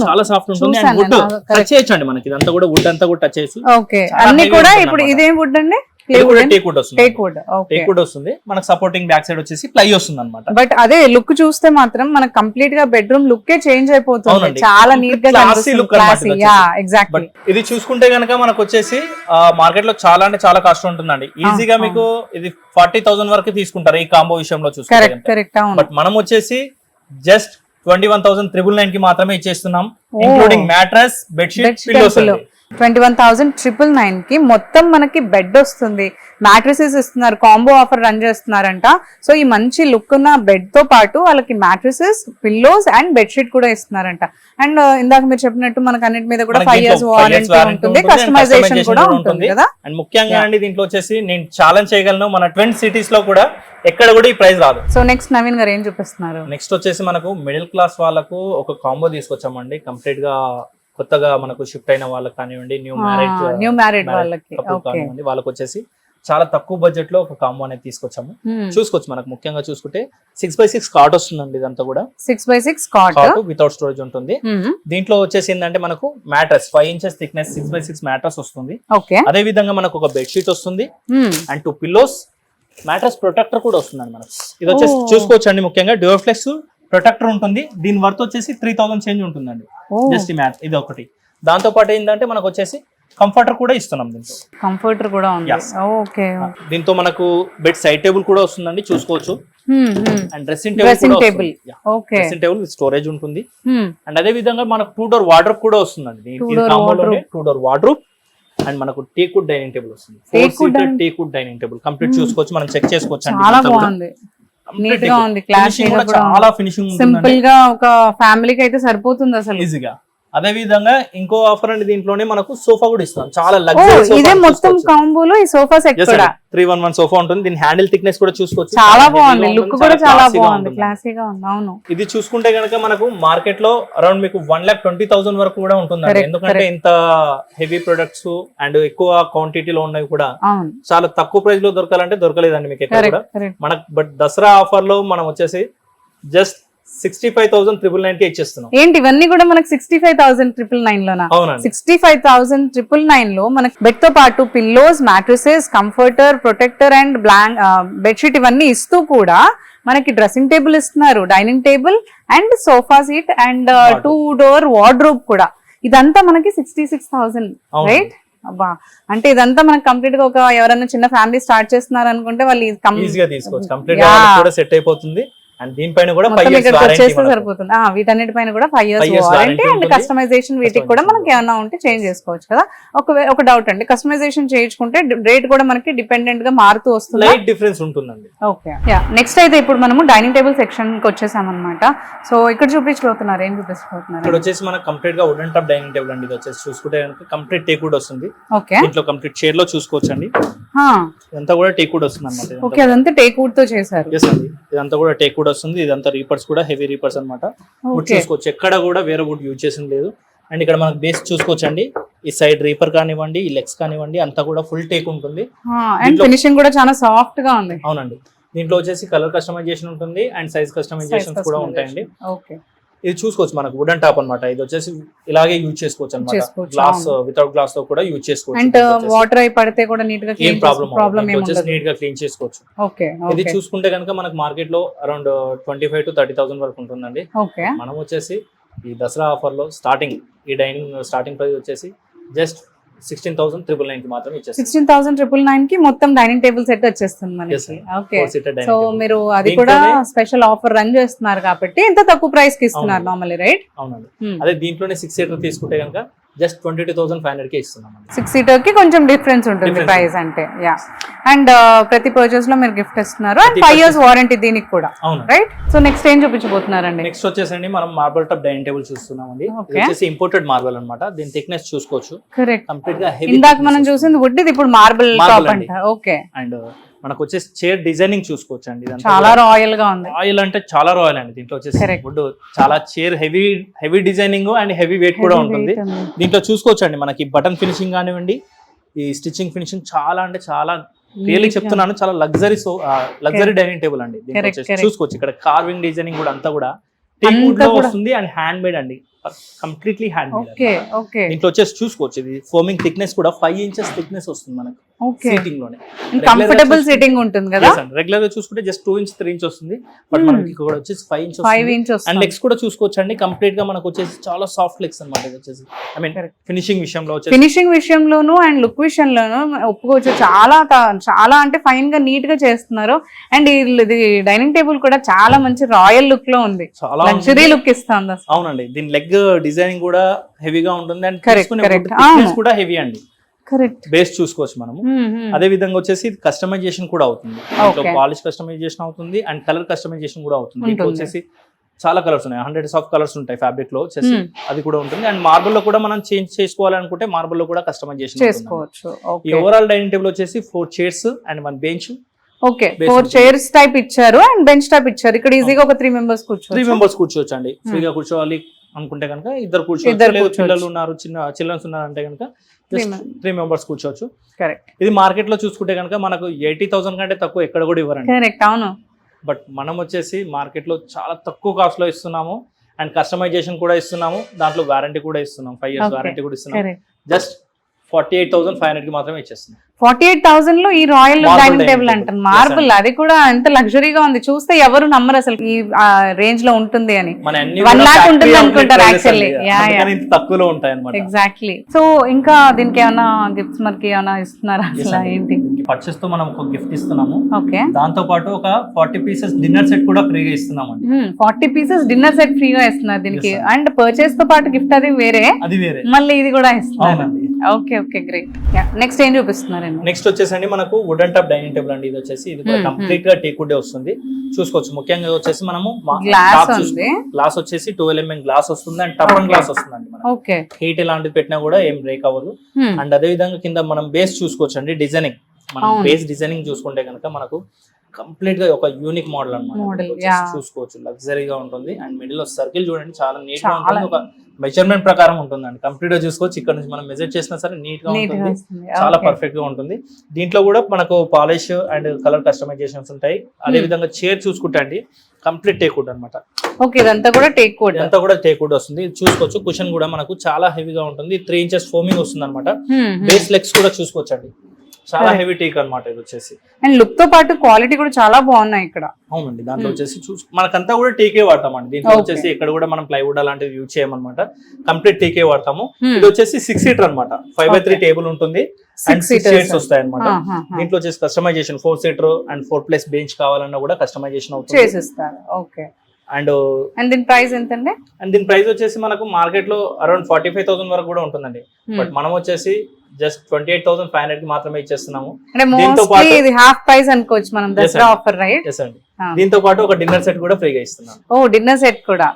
చాలా సాఫ్ట్ ఉంటుంది. అండ్ వుడ్ టచ్ చేయొచ్చు అండి, మనకి ఇదంతా కూడా వుడ్ అంతా కూడా టచ్ చేయొచ్చు.
అన్ని కూడా ఇప్పుడు ఇదేం వుడ్ అండి?
టేక్ వుడ్ వస్తుంది. మనకు సపోర్టింగ్ బ్యాక్ సైడ్ వచ్చేసి ప్లై వస్తుంది అనమాట.
బట్ అదే లుక్ చూస్తే మాత్రం మనకు కంప్లీట్ గా బెడ్రూమ్ లుక్ చేంజ్ అయిపోతుంది. చాలా నీట్ గా
ఎగ్జాక్ట్లీ. ఇది చూసుకుంటే గనక మనకు వచ్చేసి మార్కెట్ లో చాలా అంటే చాలా కాస్ట్ ఉంటుందండి. ఈజీగా మీకు ఇది 40,000 వరకు తీసుకుంటారు ఈ కాంబో విషయంలో చూసుకుంటే. బట్ మనం వచ్చేసి జస్ట్ 21,999 కి మాత్రమే ఇచ్చేస్తున్నాం, ఇంక్లూడింగ్ మ్యాట్రస్, బెడ్షీట్, పిల్లోస్.
21,999 కి మొత్తం మనకి బెడ్ వస్తుంది, మ్యాట్రసెస్ ఇస్తున్నారు, కాంబో ఆఫర్ రన్ చేస్తున్నారంట. సో ఈ మంచి లుక్ ఉన్న బెడ్ తో పాటు వాళ్ళకి మ్యాట్రసెస్, పిల్లోస్ అండ్ బెడ్షీట్ కూడా ఇస్తున్నారంట. అండ్ ఇందాక మీరు చెప్పినట్టు మనకు అన్నిటి మీద కూడా 5 years వారంటీ ఉంటుంది, కస్టమైజేషన్ కూడా ఉంటుంది కదా.
అండ్ ముఖ్యంగా అండి దీంట్లో వచ్చేసి నేను ఛాలెంజ్ చేయగలను, మన ట్విన్ సిటీస్ లో కూడా ఎక్కడ కూడా ఈ ప్రైస్ రాదు.
సో నెక్స్ట్ నవీన్ గారు ఏం చూపిస్తున్నారు?
నెక్స్ట్ వచ్చేసి మనకు మిడిల్ క్లాస్ వాళ్ళకు ఒక కాంబో తీసుకొచ్చామండి. కంప్లీట్ గా కొత్తగా మనకు షిఫ్ట్ అయిన వాళ్ళకి కానివ్వండి, న్యూ మ్యారేడ్ వాళ్ళకి కానివ్వండి, వాళ్ళకి వచ్చేసి చాలా తక్కువ బడ్జెట్ లో ఒక కాంబో అనేది తీసుకొచ్చాము. చూసుకోవచ్చు, మనకు ముఖ్యంగా చూసుకుంటే 6x6 కార్ట్ వస్తుందండి. ఇదంతా కూడా
6x6 కార్ట్
వితౌట్ స్టోరేజ్ ఉంటుంది. దీంట్లో వచ్చేసి ఏంటంటే మనకు mattress 5 inches thickness 6x6 mattress వస్తుంది. అదే విధంగా మనకు ఒక బెడ్షీట్ వస్తుంది అండ్ 2 పిల్లోస్, మ్యాట్రస్ ప్రొటెక్టర్ కూడా వస్తుందండి మనకు. ఇది వచ్చేసి చూసుకోవచ్చు అండి, ముఖ్యంగా డ్యూర్ఫ్లెక్స్ ప్రొటెక్టర్ ఉంటుంది. దీని వర్త్ వచ్చేసి 3,000 చేంజ్ ఉంటుందండి జస్ట్ మ్యాట్. ఇది ఒకటి. దాంతో పాటు ఏంటంటే మనకు వచ్చేసి కంఫర్టర్ కూడా ఇస్తున్నాం. దీంతో
కంఫర్టర్ కూడా ఉంది. ఓకే,
దీంతో మనకు బెడ్ సైడ్ టేబుల్ కూడా వస్తుందండి, చూసుకోవచ్చు. And dressing table with storage ఉంటుంది. అండ్ అదే విధంగా మనకు 2 door వార్డ్రోబ్ కూడా వస్తుందండి. 2 door వార్డ్రోబ్ అండ్ మనకు టేక్ వుడ్ డైనింగ్ టేబుల్ వస్తుంది. 4 seater teak wood dining table complete చూసుకోవచ్చు, మనం చెక్ చేసుకోవచ్చు అండి.
చాలా బాగుంది, నీట్ గా ఉంది, క్లాసీగా కూడా
చాలా ఫినిషింగ్,
సింపుల్ గా ఒక ఫ్యామిలీకి అయితే సరిపోతుంది అసలు
ఈజీగా. అదే విధంగా ఇంకో ఆఫర్ అండి, దీంట్లోనే మనకు సోఫా కూడా ఇస్తాం. చాలా లగ్జరీ.
ఇదే మొత్తం కాంబోలో ఈ సోఫా సెట్ కూడా
311 సోఫా ఉంటుంది. దీని హ్యాండిల్ థిక్నెస్ కూడా చూసుకోవచ్చు,
చాలా బాగుంది, లుక్ కూడా చాలా బాగుంది, క్లాసీగా ఉంది. అవును,
ఇది చూసుకుంటే గనక మనకు మార్కెట్ లో అరౌండ్ మీకు 1,20,000 వరకు కూడా ఉంటుంది. ఎందుకంటే ఇంత హెవీ ప్రొడక్ట్స్ అండ్ ఎక్కువ క్వాంటిటీలో ఉన్నవి కూడా చాలా తక్కువ ప్రైస్ లో దొరకాలంటే దొరకలేదండి మీకు ఎక్కడ కూడా మనకు. బట్ దసరా ఆఫర్ లో మనం వచ్చేసి జస్ట్ 65,999 కి ఇచ్చేస్తున్నాం.
ఏంటి ఇవన్నీ కూడా మనకు 65,999 లోనా? 65,999 లో మనకి బెడ్ తో పాటు pillows, mattresses, comforter, protector and bedsheet ఇవన్నీ ఇస్తూ కూడా మనకి డ్రెస్సింగ్ టేబుల్ ఇస్తున్నారు, dining table and sofa seat and 2 door wardrobe కూడా. ఇదంతా మనకి 66,000, రైట్? అబ్బా, అంటే ఇదంతా మనకి కంప్లీట్ గా ఒక ఎవరైనా చిన్న ఫ్యామిలీ స్టార్ట్ చేస్తున్నారు అనుకుంటే వాళ్ళు
ఈజీగా తీసుకోవచ్చు, కంప్లీట్ గా కూడా సెట్ అయిపోతుంది. అండ్ దీనిపైన కూడా 5 years
సరిపోతుంది. వీటన్నిటిపైన కూడా 5 years వారంటీ అండ్ కస్టమైజేషన్ వీటికి కూడా మనకి ఏమైనా ఉంటే చేంజ్ చేసుకోవచ్చు కదా. ఒక డౌట్ అండి, కస్టమైజేషన్ చేయించుకుంటే రేట్ కూడా మనకి డిపెండెంట్ గా మారుతూ వస్తుంది,
లైట్ డిఫరెన్స్ ఉంటుందండి.
ఓకే, నెక్స్ట్ అయితే ఇప్పుడు మనము డైనింగ్ టేబుల్ సెక్షన్ కి వచ్చేసాం అనమాట. సో ఇక్కడ చూపించబోతున్నారు, ఏం చూపించబోతున్నారు?
ఇక్కడ వచ్చేసి మనకు కంప్లీట్ గా వుడెన్ టాప్ డైనింగ్ టేబుల్ అండి. ఇది వచ్చేసి చూసుకుంటే కంప్లీట్ టేక్ వుడ్ వస్తుంది.
ఓకే,
దీంట్లో కంప్లీట్ చైర్ లో చూసుకోవచ్చు అండి, ఇదంతా కూడా టేక్ వుడ్ వస్తుంది అన్నమాట.
ఓకే, అదంతా టేక్ వుడ్ తో చేశారు.
ఇదంతా కూడా టేక్ వుడ్ వస్తుంది. ఇదంతా రీపర్స్ కూడా హెవీ రీపర్స్ అన్నమాట. వుడ్ చూసుకోవచ్చు, ఎక్కడ కూడా వేరే వుడ్ యూజ్ చేసింది లేదు. అండ్ ఇక్కడ మనకు బేస్ చూసుకోవచ్చు అండి, ఈ సైడ్ రీపర్ కానివ్వండి, ఈ లెగ్స్ కానివ్వండి, అంతా కూడా ఫుల్ టేక్ ఉంటుంది.
అండ్ ఫినిషింగ్ కూడా చాలా సాఫ్ట్ గా ఉంది.
అవునండి, దీంట్లో వచ్చేసి కలర్ కస్టమైజేషన్ ఉంటుంది అండ్ సైజ్ కస్టమైజేషన్స్ కూడా ఉంటాయండి.
ఓకే,
ఇది చూసుకోవచ్చు మనకు వుడెన్ టాప్ అన్నమాట. ఇది వచ్చేసి ఇలాగే యూజ్ చేసుకోవచ్చు అనమాట.
చేసుకోవచ్చు,
గ్లాస్ వితౌట్ గ్లాస్ తో కూడా యూజ్ చేసుకోవచ్చు.
అండ్ వాటర్ అయి పడితే కూడా నీట్ గా
ఏం ప్రాబ్లం నీట్ గా క్లీన్ చేసుకోవచ్చు.
ఓకే,
ఇది చూసుకుంటే కనుక మనకు మార్కెట్ లో అరౌండ్ 25,000 to 30,000 వరకు ఉంటుందండి.
ఓకే,
మనం వచ్చేసి ఈ దసరా ఆఫర్ లో స్టార్టింగ్ ఈ డైనింగ్ స్టార్టింగ్ ప్రైస్ వచ్చేసి జస్ట్ 16,999 కి మాత్రమే ఇచ్చేస్తాం.
16,999 కి మొత్తం డైనింగ్ టేబుల్ సెట్ వచ్చేస్తుంది
Yes, sir.
మనకి. Okay,
4-seater dining
so
table.
మీరు అది కూడా స్పెషల్ ఆఫర్ రన్ చేస్తున్నారు కాబట్టి ఇంత తక్కువ ప్రైస్ కి ఇస్తున్నారు
అవును.
Normally, right?
అవునండి. అదే దీంట్లోనే 6 seater తీసుకుంటే కనుక జస్ట్ 22,500 కి ఇస్తున్నాం.
6 సీటర్ కి కొంచెం డిఫరెన్స్ ఉంటుంది
Difference
ప్రైస్ అంటే. యా, అండ్ ప్రతి పర్చేస్ లో మీరు గిఫ్ట్ ఇస్తున్నారు అండ్
ప్రతి
5 years
purchase-
వారంటీ దీనికి కూడా,
అవును.
రైట్? సో నెక్స్ట్ ఏం చూపించబోతున్నారండి?
నెక్స్ట్ వచ్చేసండి మనం మార్బల్ టాప్ డైనింగ్ టేబుల్ చూస్తున్నామండి. ఇది
Okay.
వచ్చేసి ఇంపోర్టెడ్ మార్బల్ అన్నమాట. దీని థిక్నెస్ చూసుకోవచ్చు.
కరెక్ట్,
కంప్లీట్ గా హెవీ.
ఇందాక మనం చూసింది వుడ్, ఇది ఇప్పుడు మార్బుల్
Marble
టాప్
అండి.
అంట. ఓకే,
అండ్ మనకు వచ్చేసి చైర్ డిజైనింగ్ చూసుకోవచ్చు అండి.
చాలా రాయల్ గా ఉంది.
రాయల్ అంటే చాలా రాయల్ అండి. దీంట్లో వచ్చేసి
Correct.
వుడ్ చాలా chair heavy designing and heavy weight కూడా ఉంటుంది. దీంట్లో చూసుకోవచ్చు అండి మనకి బటన్ ఫినిషింగ్ కానివ్వండి, ఈ స్టిచ్చింగ్ ఫినిషింగ్ చాలా అంటే చాలా రియల్లీ చెప్తున్నాను, చాలా లగ్జరీ డైనింగ్ టేబుల్ అండి. దీంట్లో
Correct,
వచ్చేసి
correct.
చూసుకోవచ్చు ఇక్కడ కార్వింగ్ డిజైనింగ్ కూడా అంతా కూడా teak wood లో వస్తుంది అండ్ హ్యాండ్ మేడ్ అండి, completely hand made.
Okay, okay,
దీంట్లో వచ్చేసి చూసుకోవచ్చు ఇది ఫోమింగ్ థిక్నెస్ కూడా 5 inches థిక్నెస్ వస్తుంది మనకు
ఓకే.
సీటింగ్ లోనే.
కంఫర్టబుల్ సిట్టింగ్ ఉంటుంది కదా.
రెగ్యులర్ గా చూసుకుంటే జస్ట్ 2 inch 3 inch వస్తుంది, బట్ మనకి ఇక్కడ వచ్చేసి 5 inch
5 inches
అండ్ లెగ్స్ కూడా చూసుకోవచ్చు అండి. కంప్లీట్ గా మనకు వచ్చేసి చాలా సాఫ్ట్ లెగ్స్ అన్నమాట. ఇది వచ్చేసి ఐ మీన్ ఫినిషింగ్ విషయంలో వచ్చేసి
ఫినిషింగ్ విషయంలోను అండ్ లుక్ విషయంలోను ఒప్పుకోవచ్చు. చాలా అంటే ఫైన్ గా నీట్ గా చేస్తున్నారు. అండ్ ఇది డైనింగ్ టేబుల్ కూడా చాలా మంచి రాయల్ లుక్ లో ఉంది,
చాలా
లగ్జరీ లుక్ ఇస్తుంది అసలు.
అవునండి. దీని లెగ్ డిజైనింగ్ కూడా హెవీగా ఉంటుంది అండ్
Correct,
కూడా హెవీ అండి.
కరెక్ట్,
బేస్ చూసుకోవచ్చు మనము. అదే విధంగా వచ్చేసి కస్టమైజేషన్ కూడా అవుతుంది. పాలిష్ కస్టమైజేషన్ అవుతుంది అండ్ కలర్ కస్టమైజేషన్ కూడా అవుతుంది. దీంట్లో వచ్చేసి చాలా కలర్స్ ఉన్నాయి, 100 ఆఫ్ కలర్స్ ఉంటాయి ఫ్యాబ్రిక్ లో వచ్చేసి. అది కూడా ఉంటుంది అండ్ మార్బుల్ లో కూడా మనం చేంజ్ చేసుకోవాలనుకుంటే మార్బుల్ లో కూడా కస్టమైజేషన్
చేసుకోవచ్చు.
ఈ ఓవరాల్ డైనింగ్ టేబుల్ వచ్చేసి 4 chairs and 1 bench.
Okay, 4 chairs type ఇచ్చారు అండ్ బెంచ్ టైప్ ఇచ్చారు. ఇక్కడ ఈజీగా ఒక 3 members కూర్చోవచ్చు.
3 members కూర్చోవచ్చు అండి. ఫ్రీగా కూర్చోవాలి అనుకుంటే కనుక ఇద్దరు కూర్చోవచ్చు. పిల్లలు ఉన్నారు, చిల్డ్రన్స్ ఉన్నారు అంటే కనుక 3 members కూర్చోవచ్చు.
కరెక్ట్,
ఇది మార్కెట్ లో చూసుకుంటే కనుక మనకు 80,000 కంటే తక్కువ ఎక్కడ కూడా ఇవ్వరండి.
కరెక్ట్, అవును.
బట్ మనం వచ్చేసి మార్కెట్ లో చాలా తక్కువ కాస్ట్ లో ఇస్తున్నాము అండ్ కస్టమైజేషన్ కూడా ఇస్తున్నాము. దాంట్లో వారంటీ కూడా ఇస్తున్నాం, 5 years వారంటీ కూడా ఇస్తున్నాం. జస్ట్ 48,500 కి మాత్రమే ఇచ్చేస్తున్నాం.
48,000 లో ఈ royal
Marble
dining
dining
table
table.
అంటారు. మార్బుల్, అది కూడా ఎంత లగ్జరీగా ఉంది. చూస్తే ఎవరు నమ్మరు అసలు ఈ రేంజ్ లో ఉంటుంది అని.
మన అన్ని
1 lakh
factory
ఉంటుంది
outlet
అనుకుంటారు
prices
యాక్చువల్లీ.
అండి.
యా,
అందుకని ఇంత తక్కువలో ఉంటాయి అన్నమాట.
ఎగ్జాక్ట్లీ. సో ఇంకా దీనికి ఏమైనా గిఫ్ట్స్ మనకి ఏమైనా ఇస్తున్నారా అసలు ఏంటి?
పర్చేస్ తో మనం ఒక గిఫ్ట్ ఇస్తున్నాము.
ఓకే,
దాంతో పాటు ఒక 40 pieces డిన్నర్ సెట్ కూడా ఫ్రీగా ఇస్తున్నాం అండి.
40 pieces డిన్నర్ సెట్ ఫ్రీగా ఇస్తున్నారు దీనికి.
Yes, sir.
అండ్ పర్చేస్ తో పాటు గిఫ్ట్ అది వేరే,
అది వేరే,
మళ్ళీ ఇది కూడా ఇస్తున్నారు.
అవునండి.
Okay, okay, great. నెక్స్ట్ ఏం చూపిస్తున్నారండి?
నెక్స్ట్ వచ్చేసండి మనకు వుడెన్ టాప్ డైనింగ్ టేబుల్ అండి. ఇది వచ్చేసి ఇది కూడా కంప్లీట్ గా టేక్ వుడ్ వస్తుంది. చూసుకోవచ్చు. ముఖ్యంగా వచ్చేసి మనము
గ్లాస్ ఉంది.
గ్లాస్ వచ్చేసి 12 mm గ్లాస్ వస్తుంది అండ్ టఫన్ గ్లాస్ వస్తుందండి. మనకి
ఓకే,
హీట్ ఎలాంటిది పెట్టినా కూడా ఏం బ్రేక్ అవ్వదు. అండ్ అదే విధంగా కింద మనం బేస్ చూసుకోవచ్చు అండి. డిజైనింగ్ మనం బేస్ డిజైనింగ్ చూసుకుంటే కనుక మనకు కంప్లీట్ గా ఒక యూనిక్ మోడల్ అన్నమాట. చూసుకోవచ్చు, లగ్జరీగా ఉంటుంది అండ్ మిడిల్ లో సర్కిల్ చూడండి చాలా నీట్ గా ఉంటుంది. ఒక మెజర్మెంట్ ప్రకారం ఉంటుందండి. కంప్లీట్ గా చూసుకోవచ్చు. ఇక్కడ నుంచి మనం మెజర్ చేసినా సరే నీట్ గా ఉంటుంది, చాలా పర్ఫెక్ట్ గా ఉంటుంది. దీంట్లో కూడా మనకు పాలిష్ అండ్ కలర్ కస్టమైజేషన్స్ ఉంటాయి. అదే విధంగా చైర్ చూసుకుంటే అండి కంప్లీట్ టేక్ వుడ్ అనమాట.
ఓకే, ఇదంతా కూడా టేక్ వుడ్.
ఇదంతా కూడా టేక్ వుడ్ వస్తుంది. చూసుకోవచ్చు. కుషన్ కూడా మనకు చాలా హెవీగా ఉంటుంది. 3 inches ఫోమింగ్ వస్తుంది అనమాట. బేస్ లెగ్స్ కూడా చూసుకోవచ్చు అండి, చాలా హెవీ టేక్ అన్నమాట. ఇది వచ్చేసి
అండ్ లుక్ తో పాటు క్వాలిటీ కూడా చాలా బాగున్నాయి ఇక్కడ.
అవునండి. దాంట్లో వచ్చేసి మనకంతా కూడా టీకే వాడతామండి. దీంట్లో వచ్చేసి ఇక్కడ కూడా మనం ప్లైవుడ్ అలాంటివి యూజ్ చేయమన్నమాట. కంప్లీట్ టీకే వాడతాము. ఇది వచ్చేసి 6 seater అన్నమాట. 5x3 టేబుల్ ఉంటుంది అండ్ 6 chairs వస్తాయి అనమాట. దీంట్లో వచ్చేసి కస్టమైజేషన్ 4 seater అండ్ 4+ bench కావాలన్నా కూడా కస్టమైజేషన్ అవుతుంది,
చేసిస్తారు. ఓకే,
అండ్
దీని ప్రైస్ ఎంతండి?
అండ్ దీని ప్రైస్ వచ్చేసి మనకు మార్కెట్ లో అరౌండ్ 45,000 వరకు కూడా ఉంటుందండి. బట్ మనం వచ్చేసి జస్ట్ 28,500 కి మాత్రమే ఇచ్చేస్తున్నాము.
ఇది హాఫ్ ప్రైస్ అనుకోవచ్చు మనం, దసరా ఆఫర్, రైట్?
ఎస్ అండి. దీంతో పాటు ఒక డిన్నర్ సెట్ కూడా ఫ్రీగా ఇస్తున్నాం.
ఓ, డిన్నర్ సెట్ కూడా.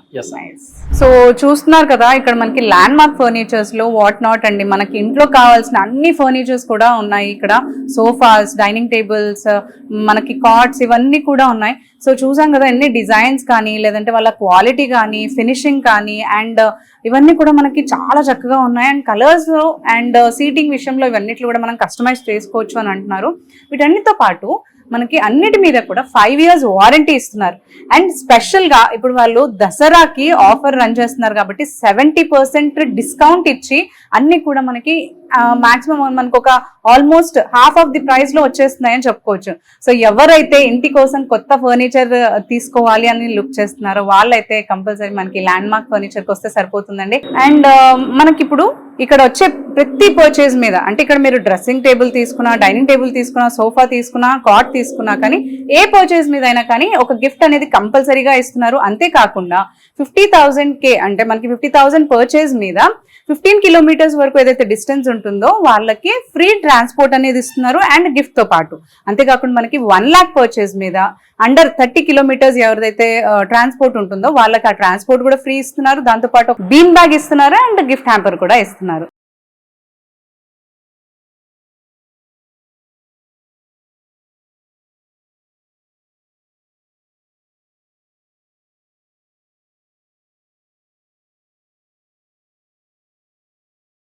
సో చూస్తున్నారు కదా, ఇక్కడ మనకి ల్యాండ్ మార్క్ ఫర్నిచర్స్ లో వాట్ నాట్ అండి, మనకి ఇంట్లో కావాల్సిన అన్ని ఫర్నిచర్స్ కూడా ఉన్నాయి ఇక్కడ. సోఫాస్, డైనింగ్ టేబుల్స్, మనకి కాట్స్, ఇవన్నీ కూడా ఉన్నాయి. సో చూసాం కదా ఎన్ని డిజైన్స్ కానీ, లేదంటే వాళ్ళ క్వాలిటీ కానీ, ఫినిషింగ్ కానీ, అండ్ ఇవన్నీ కూడా మనకి చాలా చక్కగా ఉన్నాయి. అండ్ కలర్స్ అండ్ సీటింగ్ విషయంలో ఇవన్నిట్లో కూడా మనం కస్టమైజ్ చేసుకోవచ్చు అని అంటున్నారు. వీటన్నిటితో పాటు మనకి అన్నిటి మీద కూడా 5 years వారంటీ ఇస్తున్నారు. అండ్ స్పెషల్ గా ఇప్పుడు వాళ్ళు దసరాకి ఆఫర్ రన్ చేస్తున్నారు కాబట్టి 70% డిస్కౌంట్ ఇచ్చి అన్ని కూడా మనకి మాక్సిమం మనకు ఒక almost half of the price లో వచ్చేస్తున్నాయని చెప్పుకోవచ్చు. సో ఎవరైతే ఇంటి కోసం కొత్త ఫర్నిచర్ తీసుకోవాలి అని లుక్ చేస్తున్నారో వాళ్ళైతే కంపల్సరీ మనకి ల్యాండ్ మార్క్ ఫర్నిచర్ కి వస్తే సరిపోతుందండి. అండ్ మనకి ఇప్పుడు ఇక్కడ వచ్చే ప్రతి పర్చేజ్ మీద, అంటే ఇక్కడ మీరు డ్రెస్సింగ్ టేబుల్ తీసుకున్నా, డైనింగ్ టేబుల్ తీసుకున్నా, సోఫా తీసుకున్నా, కాట్ తీసుకున్నా కానీ ఏ పర్చేజ్ మీద అయినా కానీ ఒక గిఫ్ట్ అనేది కంపల్సరీగా ఇస్తున్నారు. అంతేకాకుండా 50,000 అంటే మనకి 50,000 పర్చేజ్ మీద 15 kilometers వరకు ఏదైతే డిస్టెన్స్ ఉంటుందో వాళ్ళకి ఫ్రీ ట్రాన్స్పోర్ట్ అనేది ఇస్తున్నారు అండ్ గిఫ్ట్ తో పాటు. అంతేకాకుండా మనకి 1 lakh పర్చేజ్ మీద అండర్ 30 kilometers ఎవరిదైతే ట్రాన్స్పోర్ట్ ఉంటుందో వాళ్ళకి ఆ ట్రాన్స్పోర్ట్ కూడా ఫ్రీ ఇస్తున్నారు. దాంతో పాటు బీమ్ బ్యాగ్ ఇస్తున్నారు అండ్ గిఫ్ట్ హ్యాంపర్ కూడా ఇస్తున్నారు.